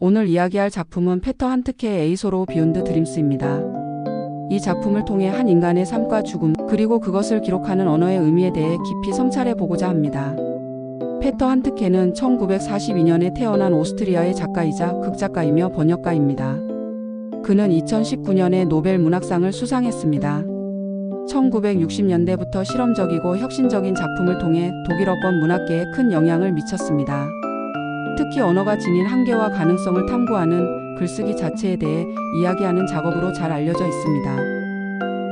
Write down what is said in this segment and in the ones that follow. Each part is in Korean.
오늘 이야기할 작품은 페터 한트케의 에이소로 비욘드 드림스입니다. 이 작품을 통해 한 인간의 삶과 죽음, 그리고 그것을 기록하는 언어의 의미에 대해 깊이 성찰해 보고자 합니다. 페터 한트케는 1942년에 태어난 오스트리아의 작가이자 극작가이며 번역가입니다. 그는 2019년에 노벨 문학상을 수상했습니다. 1960년대부터 실험적이고 혁신적인 작품을 통해 독일어권 문학계에 큰 영향을 미쳤습니다. 특히 언어가 지닌 한계와 가능성을 탐구하는 글쓰기 자체에 대해 이야기하는 작업으로 잘 알려져 있습니다.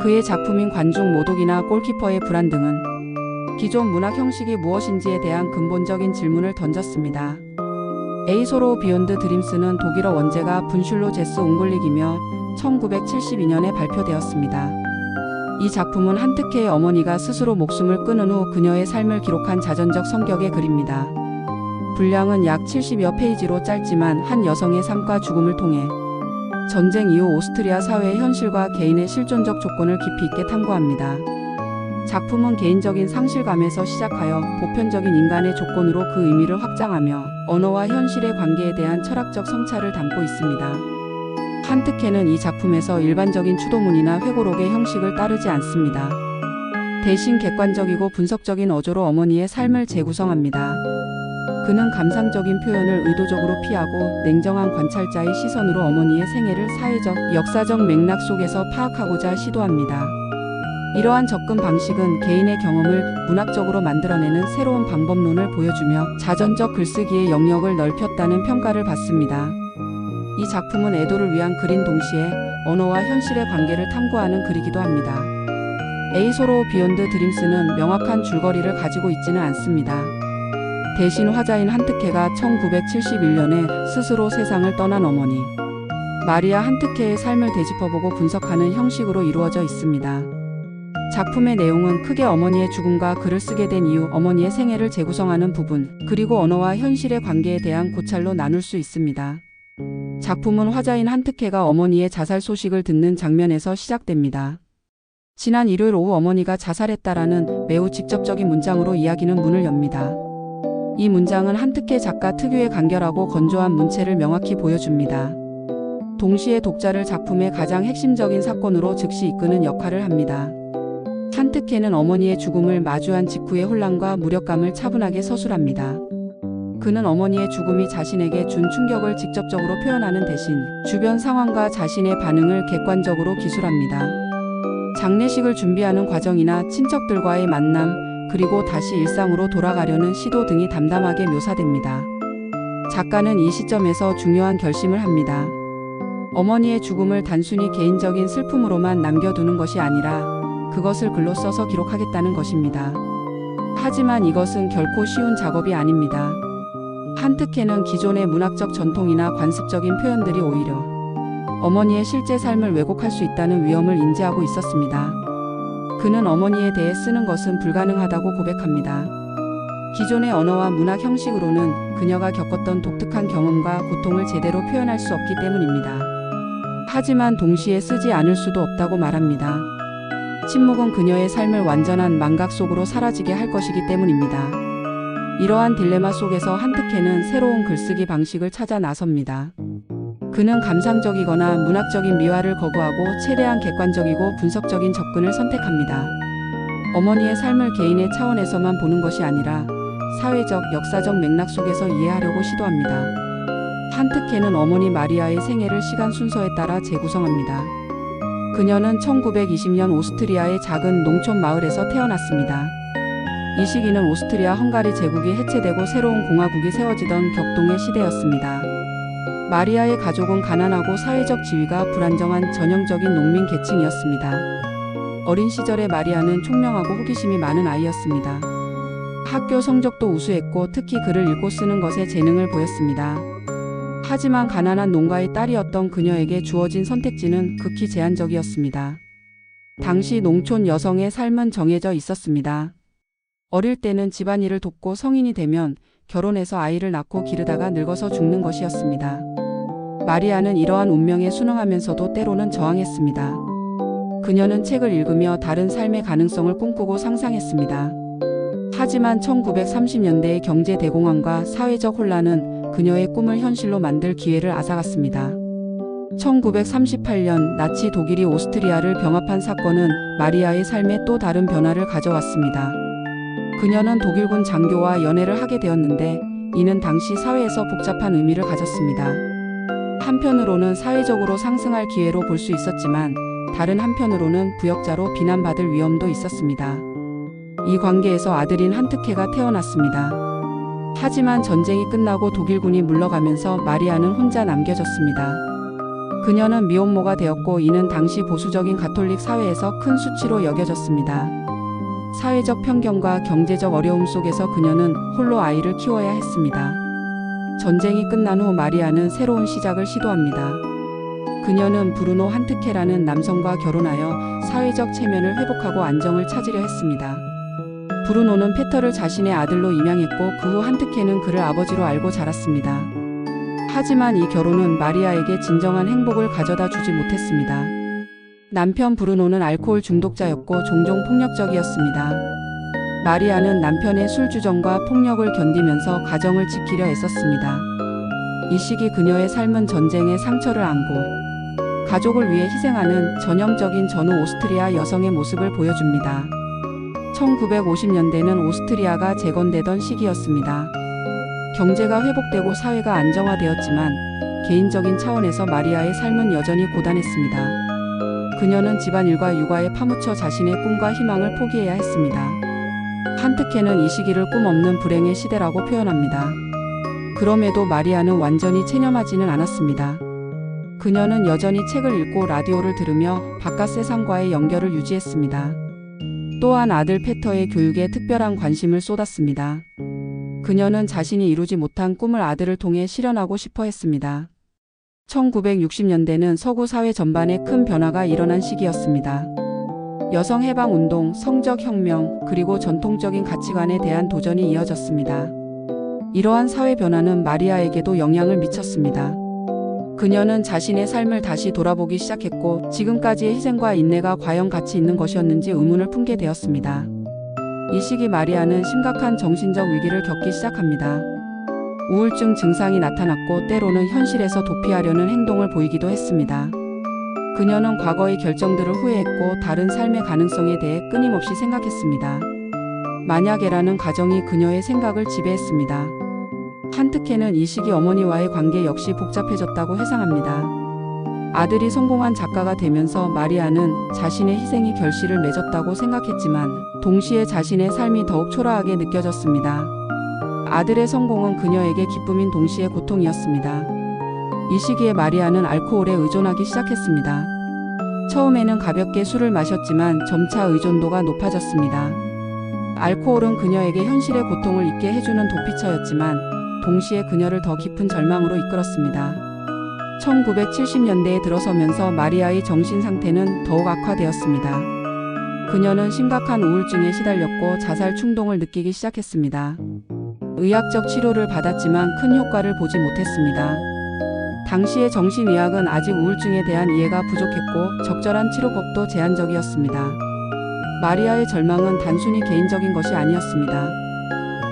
그의 작품인 관중 모독이나 골키퍼의 불안 등은 기존 문학 형식이 무엇인지에 대한 근본적인 질문을 던졌습니다. 에이소로 비욘드 드림스는 독일어 원제가 분슐로 제스 웅글릭이며 1972년에 발표되었습니다. 이 작품은 한트케의 어머니가 스스로 목숨을 끊은 후 그녀의 삶을 기록한 자전적 성격의 글입니다. 분량은 약 70여 페이지로 짧지만 한 여성의 삶과 죽음을 통해 전쟁 이후 오스트리아 사회의 현실과 개인의 실존적 조건을 깊이 있게 탐구합니다. 작품은 개인적인 상실감에서 시작하여 보편적인 인간의 조건으로 그 의미를 확장하며 언어와 현실의 관계에 대한 철학적 성찰을 담고 있습니다. 한트케는 이 작품에서 일반적인 추도문이나 회고록의 형식을 따르지 않습니다. 대신 객관적이고 분석적인 어조로 어머니의 삶을 재구성합니다. 그는 감상적인 표현을 의도적으로 피하고 냉정한 관찰자의 시선으로 어머니의 생애를 사회적, 역사적 맥락 속에서 파악하고자 시도합니다. 이러한 접근 방식은 개인의 경험을 문학적으로 만들어내는 새로운 방법론을 보여주며 자전적 글쓰기의 영역을 넓혔다는 평가를 받습니다. 이 작품은 애도를 위한 글인 동시에 언어와 현실의 관계를 탐구하는 글이기도 합니다. 에이소로 비욘드 드림스는 명확한 줄거리를 가지고 있지는 않습니다. 대신 화자인 한트케가 1971년에 스스로 세상을 떠난 어머니 마리아 한트케의 삶을 되짚어보고 분석하는 형식으로 이루어져 있습니다. 작품의 내용은 크게 어머니의 죽음과 글을 쓰게 된 이유, 어머니의 생애를 재구성하는 부분, 그리고 언어와 현실의 관계에 대한 고찰로 나눌 수 있습니다. 작품은 화자인 한트케가 어머니의 자살 소식을 듣는 장면에서 시작됩니다. 지난 일요일 오후 어머니가 자살했다라는 매우 직접적인 문장으로 이야기는 문을 엽니다. 이 문장은 한트케 작가 특유의 간결하고 건조한 문체를 명확히 보여줍니다. 동시에 독자를 작품의 가장 핵심적인 사건으로 즉시 이끄는 역할을 합니다. 한트케는 어머니의 죽음을 마주한 직후의 혼란과 무력감을 차분하게 서술합니다. 그는 어머니의 죽음이 자신에게 준 충격을 직접적으로 표현하는 대신 주변 상황과 자신의 반응을 객관적으로 기술합니다. 장례식을 준비하는 과정이나 친척들과의 만남, 그리고 다시 일상으로 돌아가려는 시도 등이 담담하게 묘사됩니다. 작가는 이 시점에서 중요한 결심을 합니다. 어머니의 죽음을 단순히 개인적인 슬픔으로만 남겨두는 것이 아니라 그것을 글로 써서 기록하겠다는 것입니다. 하지만 이것은 결코 쉬운 작업이 아닙니다. 한트케는 기존의 문학적 전통이나 관습적인 표현들이 오히려 어머니의 실제 삶을 왜곡할 수 있다는 위험을 인지하고 있었습니다. 그는 어머니에 대해 쓰는 것은 불가능하다고 고백합니다. 기존의 언어와 문학 형식으로는 그녀가 겪었던 독특한 경험과 고통을 제대로 표현할 수 없기 때문입니다. 하지만 동시에 쓰지 않을 수도 없다고 말합니다. 침묵은 그녀의 삶을 완전한 망각 속으로 사라지게 할 것이기 때문입니다. 이러한 딜레마 속에서 한트케는 새로운 글쓰기 방식을 찾아 나섭니다. 그는 감상적이거나 문학적인 미화를 거부하고 최대한 객관적이고 분석적인 접근을 선택합니다. 어머니의 삶을 개인의 차원에서만 보는 것이 아니라 사회적, 역사적 맥락 속에서 이해하려고 시도합니다. 한트케는 어머니 마리아의 생애를 시간 순서에 따라 재구성합니다. 그녀는 1920년 오스트리아의 작은 농촌 마을에서 태어났습니다. 이 시기는 오스트리아 헝가리 제국이 해체되고 새로운 공화국이 세워지던 격동의 시대였습니다. 마리아의 가족은 가난하고 사회적 지위가 불안정한 전형적인 농민 계층이었습니다. 어린 시절의 마리아는 총명하고 호기심이 많은 아이였습니다. 학교 성적도 우수했고 특히 글을 읽고 쓰는 것에 재능을 보였습니다. 하지만 가난한 농가의 딸이었던 그녀에게 주어진 선택지는 극히 제한적이었습니다. 당시 농촌 여성의 삶은 정해져 있었습니다. 어릴 때는 집안일을 돕고 성인이 되면 결혼해서 아이를 낳고 기르다가 늙어서 죽는 것이었습니다. 마리아는 이러한 운명에 순응하면서도 때로는 저항했습니다. 그녀는 책을 읽으며 다른 삶의 가능성을 꿈꾸고 상상했습니다. 하지만 1930년대의 경제 대공황과 사회적 혼란은 그녀의 꿈을 현실로 만들 기회를 앗아갔습니다. 1938년 나치 독일이 오스트리아를 병합한 사건은 마리아의 삶에 또 다른 변화를 가져왔습니다. 그녀는 독일군 장교와 연애를 하게 되었는데 이는 당시 사회에서 복잡한 의미를 가졌습니다. 한편으로는 사회적으로 상승할 기회로 볼 수 있었지만 다른 한편으로는 부역자로 비난받을 위험도 있었습니다. 이 관계에서 아들인 한트케가 태어났습니다. 하지만 전쟁이 끝나고 독일군이 물러가면서 마리아는 혼자 남겨졌습니다. 그녀는 미혼모가 되었고 이는 당시 보수적인 가톨릭 사회에서 큰 수치로 여겨졌습니다. 사회적 편견과 경제적 어려움 속에서 그녀는 홀로 아이를 키워야 했습니다. 전쟁이 끝난 후 마리아는 새로운 시작을 시도합니다. 그녀는 브루노 한트케라는 남성과 결혼하여 사회적 체면을 회복하고 안정을 찾으려 했습니다. 브루노는 페터를 자신의 아들로 입양했고 그 후 한트케는 그를 아버지로 알고 자랐습니다. 하지만 이 결혼은 마리아에게 진정한 행복을 가져다 주지 못했습니다. 남편 브루노는 알코올 중독자였고 종종 폭력적이었습니다. 마리아는 남편의 술주정과 폭력을 견디면서 가정을 지키려 애썼습니다. 이 시기 그녀의 삶은 전쟁의 상처를 안고 가족을 위해 희생하는 전형적인 전후 오스트리아 여성의 모습을 보여줍니다. 1950년대는 오스트리아가 재건되던 시기였습니다. 경제가 회복되고 사회가 안정화되었지만 개인적인 차원에서 마리아의 삶은 여전히 고단했습니다. 그녀는 집안일과 육아에 파묻혀 자신의 꿈과 희망을 포기해야 했습니다. 한트케는 이 시기를 꿈 없는 불행의 시대라고 표현합니다. 그럼에도 마리아는 완전히 체념하지는 않았습니다. 그녀는 여전히 책을 읽고 라디오를 들으며 바깥 세상과의 연결을 유지했습니다. 또한 아들 페터의 교육에 특별한 관심을 쏟았습니다. 그녀는 자신이 이루지 못한 꿈을 아들을 통해 실현하고 싶어 했습니다. 1960년대는 서구 사회 전반에 큰 변화가 일어난 시기였습니다. 여성 해방 운동, 성적 혁명, 그리고 전통적인 가치관에 대한 도전이 이어졌습니다. 이러한 사회 변화는 마리아에게도 영향을 미쳤습니다. 그녀는 자신의 삶을 다시 돌아보기 시작했고 지금까지의 희생과 인내가 과연 가치 있는 것이었는지 의문을 품게 되었습니다. 이 시기 마리아는 심각한 정신적 위기를 겪기 시작합니다. 우울증 증상이 나타났고 때로는 현실에서 도피하려는 행동을 보이기도 했습니다. 그녀는 과거의 결정들을 후회했고 다른 삶의 가능성에 대해 끊임없이 생각했습니다. 만약에라는 가정이 그녀의 생각을 지배했습니다. 한트케는 이 시기 어머니와의 관계 역시 복잡해졌다고 회상합니다. 아들이 성공한 작가가 되면서 마리아는 자신의 희생이 결실을 맺었다고 생각했지만 동시에 자신의 삶이 더욱 초라하게 느껴졌습니다. 아들의 성공은 그녀에게 기쁨인 동시에 고통이었습니다. 이 시기에 마리아는 알코올에 의존하기 시작했습니다. 처음에는 가볍게 술을 마셨지만 점차 의존도가 높아졌습니다. 알코올은 그녀에게 현실의 고통을 잊게 해주는 도피처였지만 동시에 그녀를 더 깊은 절망으로 이끌었습니다. 1970년대에 들어서면서 마리아의 정신 상태는 더욱 악화되었습니다. 그녀는 심각한 우울증에 시달렸고 자살 충동을 느끼기 시작했습니다. 의학적 치료를 받았지만 큰 효과를 보지 못했습니다. 당시의 정신의학은 아직 우울증에 대한 이해가 부족했고 적절한 치료법도 제한적이었습니다. 마리아의 절망은 단순히 개인적인 것이 아니었습니다.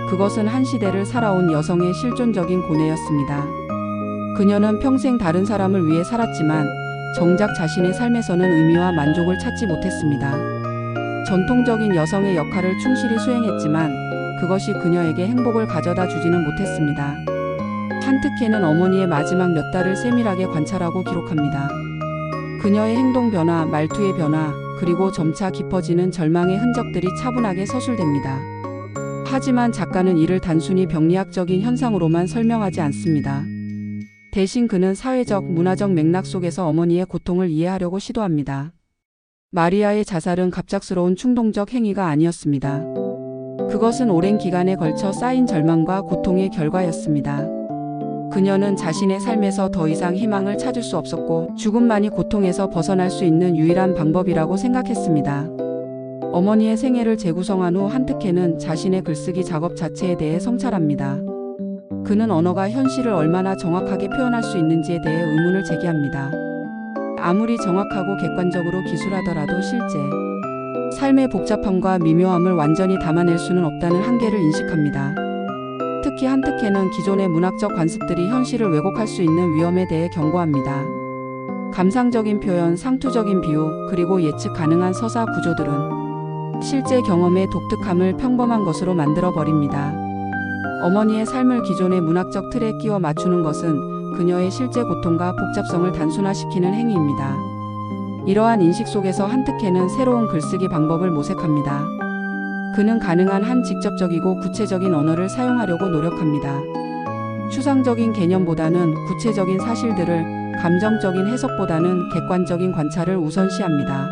그것은 한 시대를 살아온 여성의 실존적인 고뇌였습니다. 그녀는 평생 다른 사람을 위해 살았지만 정작 자신의 삶에서는 의미와 만족을 찾지 못했습니다. 전통적인 여성의 역할을 충실히 수행했지만 그것이 그녀에게 행복을 가져다 주지는 못했습니다. 한트케는 어머니의 마지막 몇 달을 세밀하게 관찰하고 기록합니다. 그녀의 행동 변화, 말투의 변화, 그리고 점차 깊어지는 절망의 흔적들이 차분하게 서술됩니다. 하지만 작가는 이를 단순히 병리학적인 현상으로만 설명하지 않습니다. 대신 그는 사회적, 문화적 맥락 속에서 어머니의 고통을 이해하려고 시도합니다. 마리아의 자살은 갑작스러운 충동적 행위가 아니었습니다. 그것은 오랜 기간에 걸쳐 쌓인 절망과 고통의 결과였습니다. 그녀는 자신의 삶에서 더 이상 희망을 찾을 수 없었고 죽음만이 고통에서 벗어날 수 있는 유일한 방법이라고 생각했습니다. 어머니의 생애를 재구성한 후 한트케는 자신의 글쓰기 작업 자체에 대해 성찰합니다. 그는 언어가 현실을 얼마나 정확하게 표현할 수 있는지에 대해 의문을 제기합니다. 아무리 정확하고 객관적으로 기술하더라도 실제 삶의 복잡함과 미묘함을 완전히 담아낼 수는 없다는 한계를 인식합니다. 특히 한특혜는 기존의 문학적 관습들이 현실을 왜곡할 수 있는 위험에 대해 경고합니다. 감상적인 표현, 상투적인 비유, 그리고 예측 가능한 서사 구조들은 실제 경험의 독특함을 평범한 것으로 만들어 버립니다. 어머니의 삶을 기존의 문학적 틀에 끼워 맞추는 것은 그녀의 실제 고통과 복잡성을 단순화시키는 행위입니다. 이러한 인식 속에서 한특혜는 새로운 글쓰기 방법을 모색합니다. 그는 가능한 한 직접적이고 구체적인 언어를 사용하려고 노력합니다. 추상적인 개념보다는 구체적인 사실들을, 감정적인 해석보다는 객관적인 관찰을 우선시합니다.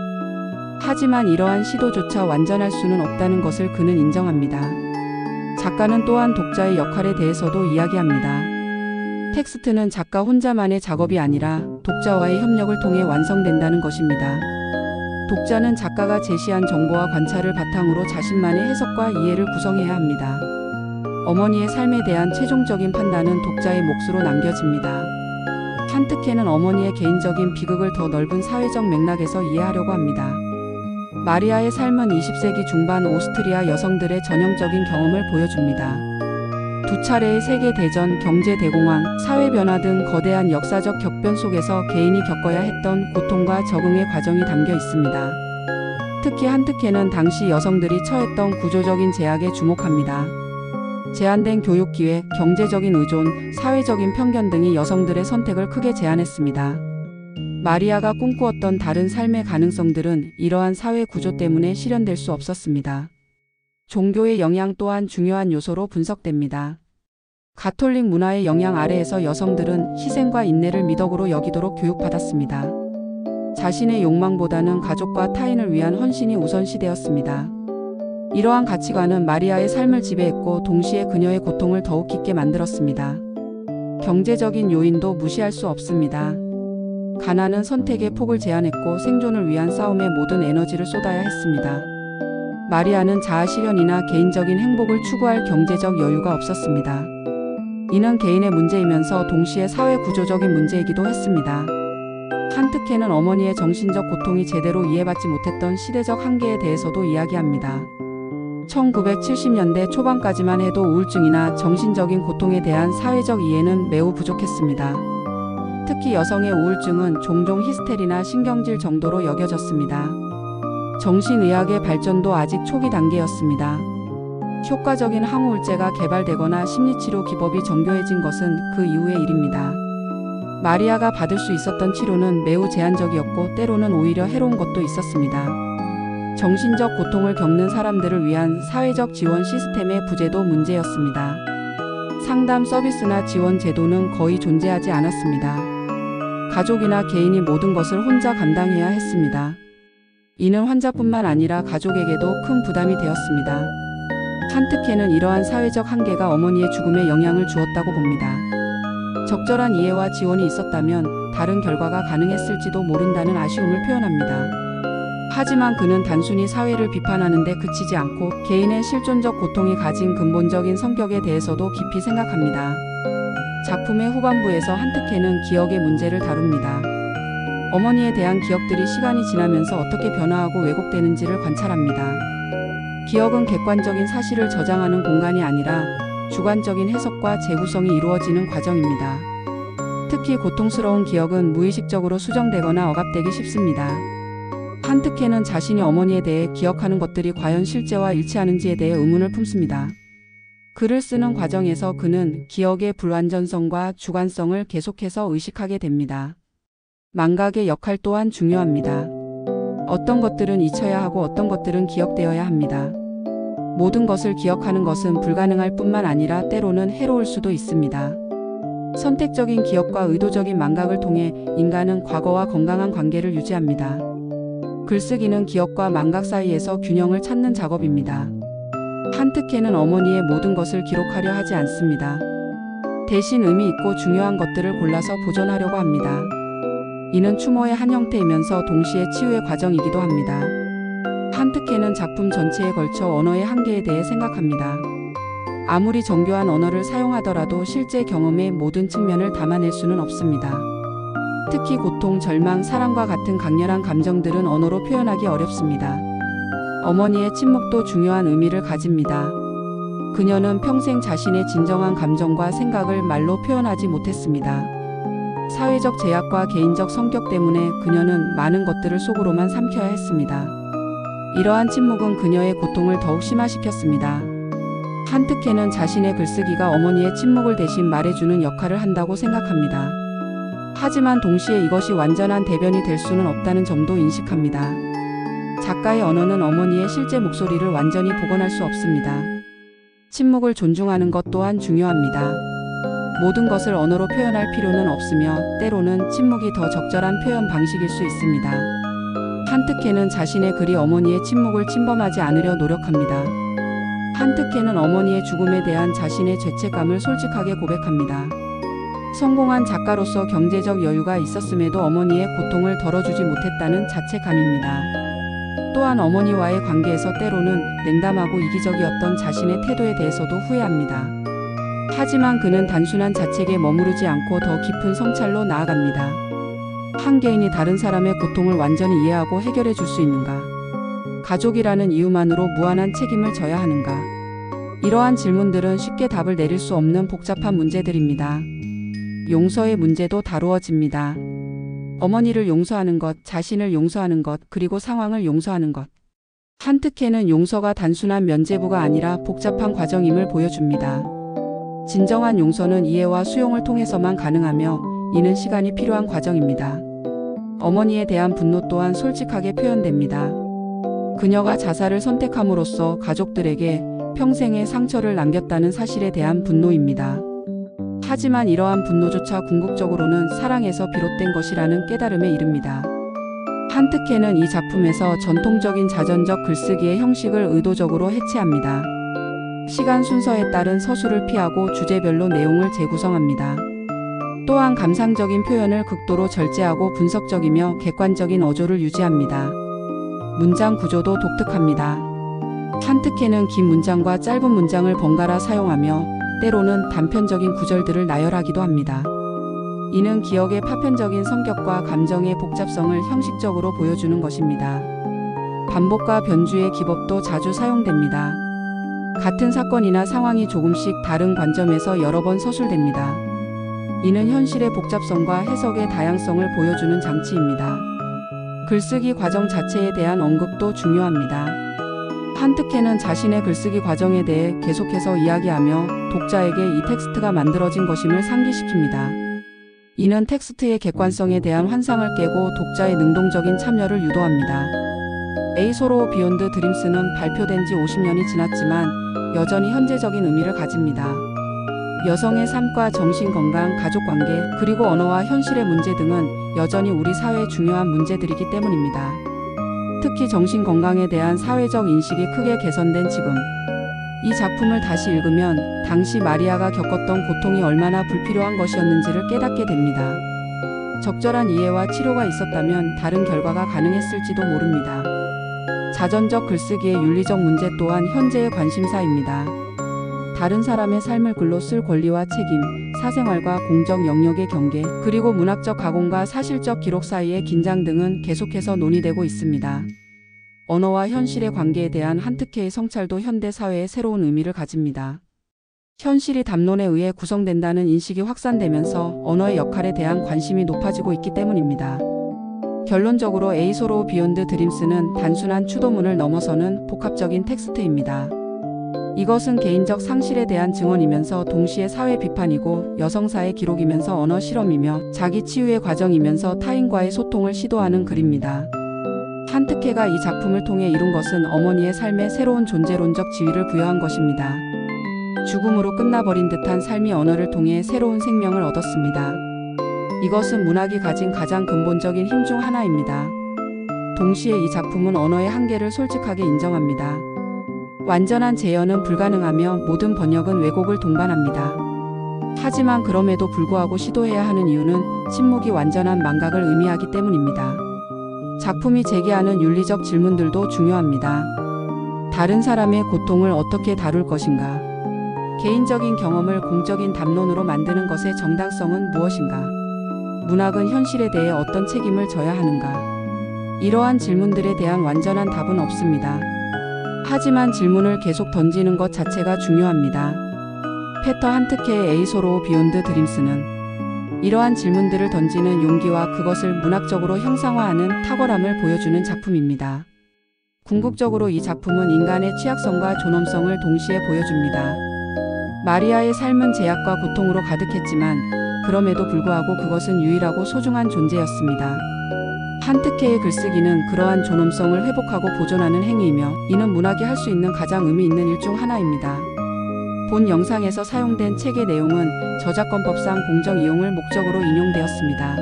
하지만 이러한 시도조차 완전할 수는 없다는 것을 그는 인정합니다. 작가는 또한 독자의 역할에 대해서도 이야기합니다. 텍스트는 작가 혼자만의 작업이 아니라 독자와의 협력을 통해 완성된다는 것입니다. 독자는 작가가 제시한 정보와 관찰을 바탕으로 자신만의 해석과 이해를 구성해야 합니다. 어머니의 삶에 대한 최종적인 판단은 독자의 몫으로 남겨집니다. 한특혜는 어머니의 개인적인 비극을 더 넓은 사회적 맥락에서 이해하려고 합니다. 마리아의 삶은 20세기 중반 오스트리아 여성들의 전형적인 경험을 보여줍니다. 두 차례의 세계대전, 경제대공황, 사회변화 등 거대한 역사적 격변 속에서 개인이 겪어야 했던 고통과 적응의 과정이 담겨 있습니다. 특히 한특혜는 당시 여성들이 처했던 구조적인 제약에 주목합니다. 제한된 교육 기회, 경제적인 의존, 사회적인 편견 등이 여성들의 선택을 크게 제한했습니다. 마리아가 꿈꾸었던 다른 삶의 가능성들은 이러한 사회 구조 때문에 실현될 수 없었습니다. 종교의 영향 또한 중요한 요소로 분석됩니다. 가톨릭 문화의 영향 아래에서 여성들은 희생과 인내를 미덕으로 여기도록 교육받았습니다. 자신의 욕망보다는 가족과 타인을 위한 헌신이 우선시되었습니다. 이러한 가치관은 마리아의 삶을 지배했고 동시에 그녀의 고통을 더욱 깊게 만들었습니다. 경제적인 요인도 무시할 수 없습니다. 가난은 선택의 폭을 제한했고 생존을 위한 싸움에 모든 에너지를 쏟아야 했습니다. 마리아는 자아실현이나 개인적인 행복을 추구할 경제적 여유가 없었습니다. 이는 개인의 문제이면서 동시에 사회 구조적인 문제이기도 했습니다. 한특혜는 어머니의 정신적 고통이 제대로 이해받지 못했던 시대적 한계에 대해서도 이야기합니다. 1970년대 초반까지만 해도 우울증이나 정신적인 고통에 대한 사회적 이해는 매우 부족했습니다. 특히 여성의 우울증은 종종 히스테리나 신경질 정도로 여겨졌습니다. 정신의학의 발전도 아직 초기 단계였습니다. 효과적인 항우울제가 개발되거나 심리치료 기법이 정교해진 것은 그 이후의 일입니다. 마리아가 받을 수 있었던 치료는 매우 제한적이었고 때로는 오히려 해로운 것도 있었습니다. 정신적 고통을 겪는 사람들을 위한 사회적 지원 시스템의 부재도 문제였습니다. 상담 서비스나 지원 제도는 거의 존재하지 않았습니다. 가족이나 개인이 모든 것을 혼자 감당해야 했습니다. 이는 환자뿐만 아니라 가족에게도 큰 부담이 되었습니다. 한특혜는 이러한 사회적 한계가 어머니의 죽음에 영향을 주었다고 봅니다. 적절한 이해와 지원이 있었다면 다른 결과가 가능했을지도 모른다는 아쉬움을 표현합니다. 하지만 그는 단순히 사회를 비판하는 데 그치지 않고 개인의 실존적 고통이 가진 근본적인 성격에 대해서도 깊이 생각합니다. 작품의 후반부에서 한특혜는 기억의 문제를 다룹니다. 어머니에 대한 기억들이 시간이 지나면서 어떻게 변화하고 왜곡되는지를 관찰합니다. 기억은 객관적인 사실을 저장하는 공간이 아니라 주관적인 해석과 재구성이 이루어지는 과정입니다. 특히 고통스러운 기억은 무의식적으로 수정되거나 억압되기 쉽습니다. 한특혜는 자신이 어머니에 대해 기억하는 것들이 과연 실제와 일치하는지에 대해 의문을 품습니다. 글을 쓰는 과정에서 그는 기억의 불완전성과 주관성을 계속해서 의식하게 됩니다. 망각의 역할 또한 중요합니다. 어떤 것들은 잊혀야 하고 어떤 것들은 기억되어야 합니다. 모든 것을 기억하는 것은 불가능할 뿐만 아니라 때로는 해로울 수도 있습니다. 선택적인 기억과 의도적인 망각을 통해 인간은 과거와 건강한 관계를 유지합니다. 글쓰기는 기억과 망각 사이에서 균형을 찾는 작업입니다. 한특혜는 어머니의 모든 것을 기록하려 하지 않습니다. 대신 의미 있고 중요한 것들을 골라서 보존하려고 합니다. 이는 추모의 한 형태이면서 동시에 치유의 과정이기도 합니다. 한특혜는 작품 전체에 걸쳐 언어의 한계에 대해 생각합니다. 아무리 정교한 언어를 사용하더라도 실제 경험의 모든 측면을 담아낼 수는 없습니다. 특히 고통, 절망, 사랑과 같은 강렬한 감정들은 언어로 표현하기 어렵습니다. 어머니의 침묵도 중요한 의미를 가집니다. 그녀는 평생 자신의 진정한 감정과 생각을 말로 표현하지 못했습니다. 사회적 제약과 개인적 성격 때문에 그녀는 많은 것들을 속으로만 삼켜야 했습니다. 이러한 침묵은 그녀의 고통을 더욱 심화시켰습니다. 한트케는 자신의 글쓰기가 어머니의 침묵을 대신 말해주는 역할을 한다고 생각합니다. 하지만 동시에 이것이 완전한 대변이 될 수는 없다는 점도 인식합니다. 작가의 언어는 어머니의 실제 목소리를 완전히 복원할 수 없습니다. 침묵을 존중하는 것 또한 중요합니다. 모든 것을 언어로 표현할 필요는 없으며 때로는 침묵이 더 적절한 표현 방식일 수 있습니다. 한트케는 자신의 글이 어머니의 침묵을 침범하지 않으려 노력합니다. 한트케는 어머니의 죽음에 대한 자신의 죄책감을 솔직하게 고백합니다. 성공한 작가로서 경제적 여유가 있었음에도 어머니의 고통을 덜어주지 못했다는 자책감입니다. 또한 어머니와의 관계에서 때로는 냉담하고 이기적이었던 자신의 태도에 대해서도 후회합니다. 하지만 그는 단순한 자책에 머무르지 않고 더 깊은 성찰로 나아갑니다. 한 개인이 다른 사람의 고통을 완전히 이해하고 해결해 줄 수 있는가? 가족이라는 이유만으로 무한한 책임을 져야 하는가? 이러한 질문들은 쉽게 답을 내릴 수 없는 복잡한 문제들입니다. 용서의 문제도 다루어집니다. 어머니를 용서하는 것, 자신을 용서하는 것, 그리고 상황을 용서하는 것. 한트케는 용서가 단순한 면죄부가 아니라 복잡한 과정임을 보여줍니다. 진정한 용서는 이해와 수용을 통해서만 가능하며 이는 시간이 필요한 과정입니다. 어머니에 대한 분노 또한 솔직하게 표현됩니다. 그녀가 자살을 선택함으로써 가족들에게 평생의 상처를 남겼다는 사실에 대한 분노입니다. 하지만 이러한 분노조차 궁극적으로는 사랑에서 비롯된 것이라는 깨달음에 이릅니다. 한트케는 이 작품에서 전통적인 자전적 글쓰기의 형식을 의도적으로 해체합니다. 시간 순서에 따른 서술을 피하고 주제별로 내용을 재구성합니다. 또한 감상적인 표현을 극도로 절제하고 분석적이며 객관적인 어조를 유지합니다. 문장 구조도 독특합니다. 한트케는 긴 문장과 짧은 문장을 번갈아 사용하며 때로는 단편적인 구절들을 나열하기도 합니다. 이는 기억의 파편적인 성격과 감정의 복잡성을 형식적으로 보여주는 것입니다. 반복과 변주의 기법도 자주 사용됩니다. 같은 사건이나 상황이 조금씩 다른 관점에서 여러 번 서술됩니다. 이는 현실의 복잡성과 해석의 다양성을 보여주는 장치입니다. 글쓰기 과정 자체에 대한 언급도 중요합니다. 한트케는 자신의 글쓰기 과정에 대해 계속해서 이야기하며 독자에게 이 텍스트가 만들어진 것임을 상기시킵니다. 이는 텍스트의 객관성에 대한 환상을 깨고 독자의 능동적인 참여를 유도합니다. A 소로 비욘드 드림스는 발표된 지 50년이 지났지만 여전히 현재적인 의미를 가집니다. 여성의 삶과 정신건강, 가족관계, 그리고 언어와 현실의 문제 등은 여전히 우리 사회의 중요한 문제들이기 때문입니다. 특히 정신건강에 대한 사회적 인식이 크게 개선된 지금, 이 작품을 다시 읽으면 당시 마리아가 겪었던 고통이 얼마나 불필요한 것이었는지를 깨닫게 됩니다. 적절한 이해와 치료가 있었다면 다른 결과가 가능했을지도 모릅니다. 자전적 글쓰기의 윤리적 문제 또한 현재의 관심사입니다. 다른 사람의 삶을 글로 쓸 권리와 책임, 사생활과 공적 영역의 경계, 그리고 문학적 가공과 사실적 기록 사이의 긴장 등은 계속해서 논의되고 있습니다. 언어와 현실의 관계에 대한 한트케의 성찰도 현대 사회에 새로운 의미를 가집니다. 현실이 담론에 의해 구성된다는 인식이 확산되면서 언어의 역할에 대한 관심이 높아지고 있기 때문입니다. 결론적으로 A 소로 비욘드 드림스는 단순한 추도문을 넘어서는 복합적인 텍스트입니다. 이것은 개인적 상실에 대한 증언이면서 동시에 사회 비판이고 여성사의 기록이면서 언어 실험이며 자기 치유의 과정이면서 타인과의 소통을 시도하는 글입니다. 한트케가 이 작품을 통해 이룬 것은 어머니의 삶에 새로운 존재론적 지위를 부여한 것입니다. 죽음으로 끝나버린 듯한 삶이 언어를 통해 새로운 생명을 얻었습니다. 이것은 문학이 가진 가장 근본적인 힘 중 하나입니다. 동시에 이 작품은 언어의 한계를 솔직하게 인정합니다. 완전한 재현은 불가능하며 모든 번역은 왜곡을 동반합니다. 하지만 그럼에도 불구하고 시도해야 하는 이유는 침묵이 완전한 망각을 의미하기 때문입니다. 작품이 제기하는 윤리적 질문들도 중요합니다. 다른 사람의 고통을 어떻게 다룰 것인가? 개인적인 경험을 공적인 담론으로 만드는 것의 정당성은 무엇인가? 문학은 현실에 대해 어떤 책임을 져야 하는가? 이러한 질문들에 대한 완전한 답은 없습니다. 하지만 질문을 계속 던지는 것 자체가 중요합니다. 페터 한트케의 에이소로 비욘드 드림스는 이러한 질문들을 던지는 용기와 그것을 문학적으로 형상화하는 탁월함을 보여주는 작품입니다. 궁극적으로 이 작품은 인간의 취약성과 존엄성을 동시에 보여줍니다. 마리아의 삶은 제약과 고통으로 가득했지만 그럼에도 불구하고 그것은 유일하고 소중한 존재였습니다. 한트케의 글쓰기는 그러한 존엄성을 회복하고 보존하는 행위이며 이는 문학이 할 수 있는 가장 의미 있는 일 중 하나입니다. 본 영상에서 사용된 책의 내용은 저작권법상 공정 이용을 목적으로 인용되었습니다.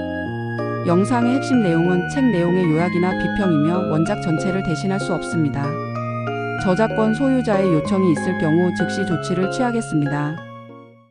영상의 핵심 내용은 책 내용의 요약이나 비평이며 원작 전체를 대신할 수 없습니다. 저작권 소유자의 요청이 있을 경우 즉시 조치를 취하겠습니다.